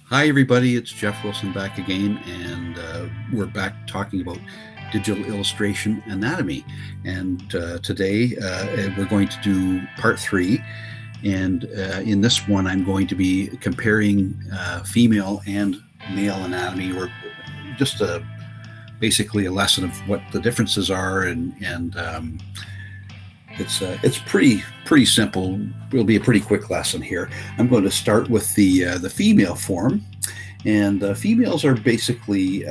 Hi, everybody. It's Jeff Wilson back again, and we're back talking about digital illustration anatomy. And today we're going to do part three. And in this one, I'm going to be comparing female and male anatomy, or just basically a lesson of what the differences are. And it's pretty simple. It'll be a pretty quick lesson here. I'm going to start with the female form, and females are basically,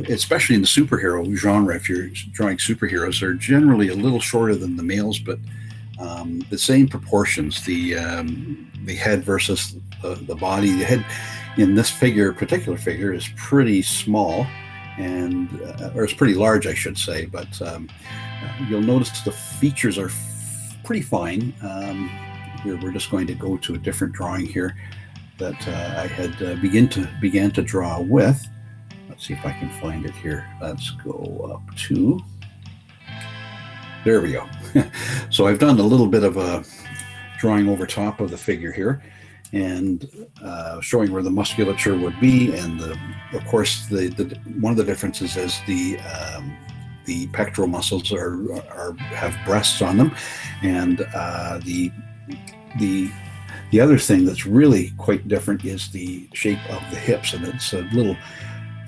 especially in the superhero genre, if you're drawing superheroes, are generally a little shorter than the males, but the same proportions. The head versus the body. The head in this particular figure, is pretty small, and or it's pretty large, I should say. But you'll notice the features are pretty fine. Here we're just going to go to a different drawing here that I had began to draw with. Let's see if I can find it here. Let's go up to. There we go. So I've done a little bit of a drawing over top of the figure here, and showing where the musculature would be, and of course the one of the differences is the pectoral muscles have breasts on them, and the other thing that's really quite different is the shape of the hips, and it's a little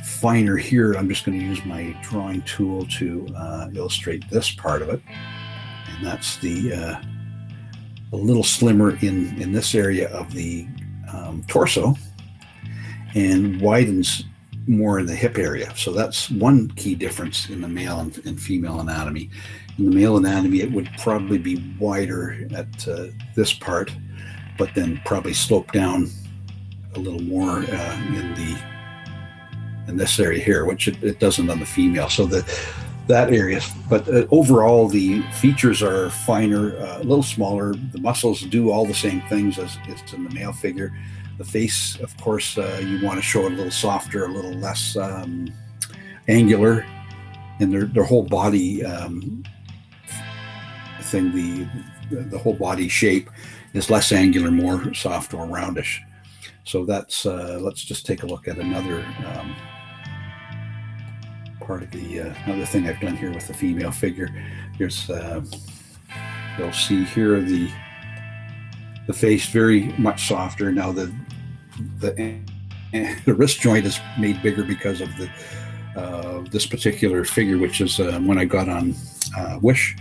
finer here. I'm just going to use my drawing tool to illustrate this part of it, and that's a little slimmer in this area of the torso, and widens more in the hip area. So that's one key difference in the male and female anatomy. In the male anatomy, it would probably be wider at this part, but then probably slope down a little more in this area here, which it doesn't on the female. So that area, but overall the features are finer, a little smaller. The muscles do all the same things as it's in the male figure. The face, of course, you want to show it a little softer, a little less angular, and their whole body thing, the whole body shape is less angular, more soft or roundish. So that's let's just take a look at another part of the another thing I've done here with the female figure. Here's you'll see here the face very much softer. Now the wrist joint is made bigger because of this particular figure, which is one I got on Wish,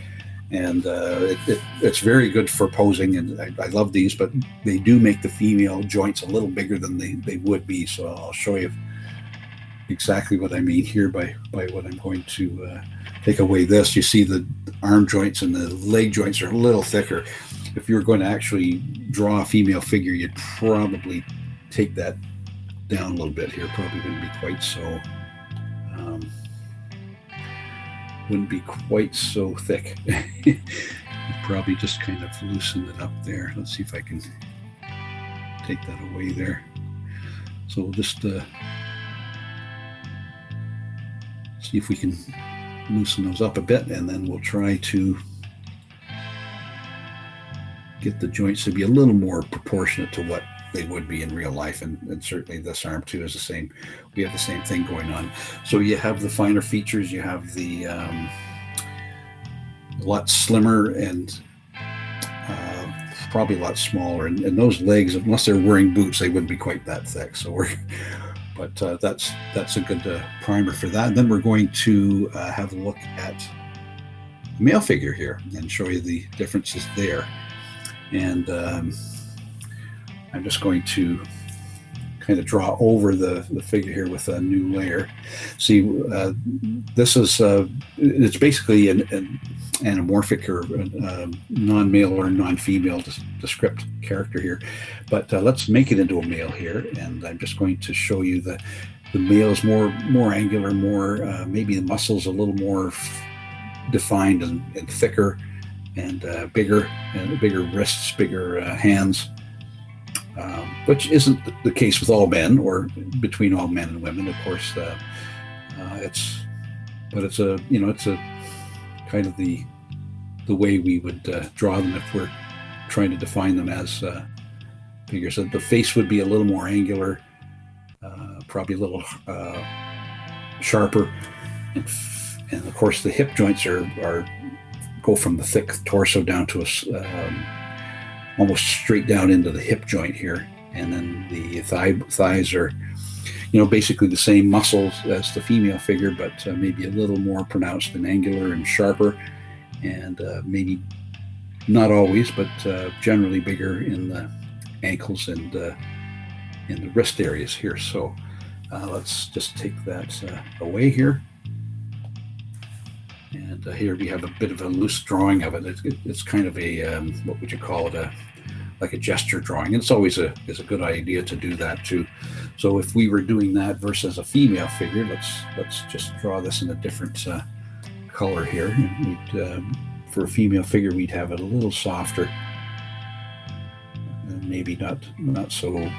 and it's very good for posing, and I love these, but they do make the female joints a little bigger than they would be. So I'll show you exactly what I mean here by what I'm going to take away this. You see the arm joints and the leg joints are a little thicker. If you're going to actually draw a female figure, you'd probably take that down a little bit here. Probably wouldn't be quite so thick. You'd probably just kind of loosen it up there. Let's see if I can take that away there. So we'll just see if we can loosen those up a bit, and then we'll try to get the joints to be a little more proportionate to what they would be in real life. And certainly this arm too is the same. We have the same thing going on. So you have the finer features, you have the a lot slimmer, and probably a lot smaller, and those legs, unless they're wearing boots, they wouldn't be quite that thick. So but that's a good primer for that. And then we're going to have a look at the male figure here and show you the differences there. And I'm just going to kind of draw over the figure here with a new layer. See, this is it's basically an anamorphic or non-male or non-female descript character here, but let's make it into a male here. And I'm just going to show you the male is more angular, more maybe the muscles a little more defined and thicker, and bigger wrists, bigger hands, which isn't the case with all men or between all men and women, of course. It's a kind of the way we would draw them if we're trying to define them as figure. So the face would be a little more angular, probably a little sharper, and of course the hip joints are go from the thick torso down to almost straight down into the hip joint here, and then the thighs are, basically the same muscles as the female figure, but maybe a little more pronounced and angular and sharper, and maybe not always, but generally bigger in the ankles and in the wrist areas here. So let's just take that away here. And here we have a bit of a loose drawing of it. It's kind of a, what would you call it, like a gesture drawing. And it's always a good idea to do that too. So if we were doing that versus a female figure, let's just draw this in a different color here. And for a female figure, we'd have it a little softer, and maybe not so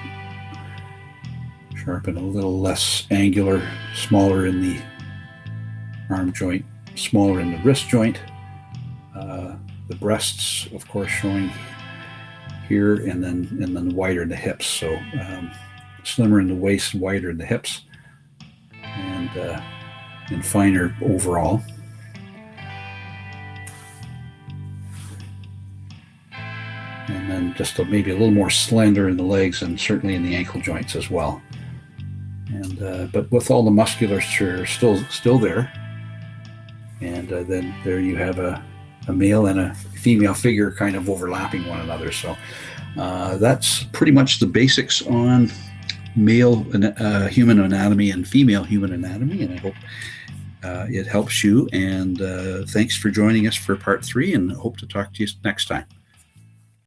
sharp, and a little less angular, smaller in the arm joint, smaller in the wrist joint. The breasts, of course, showing here, and then wider in the hips. So slimmer in the waist, wider in the hips, and finer overall. And then just maybe a little more slender in the legs, and certainly in the ankle joints as well. And but with all the musculature still there. And then there you have a male and a female figure kind of overlapping one another. So that's pretty much the basics on male human anatomy and female human anatomy. And I hope it helps you. And thanks for joining us for part 3, and hope to talk to you next time.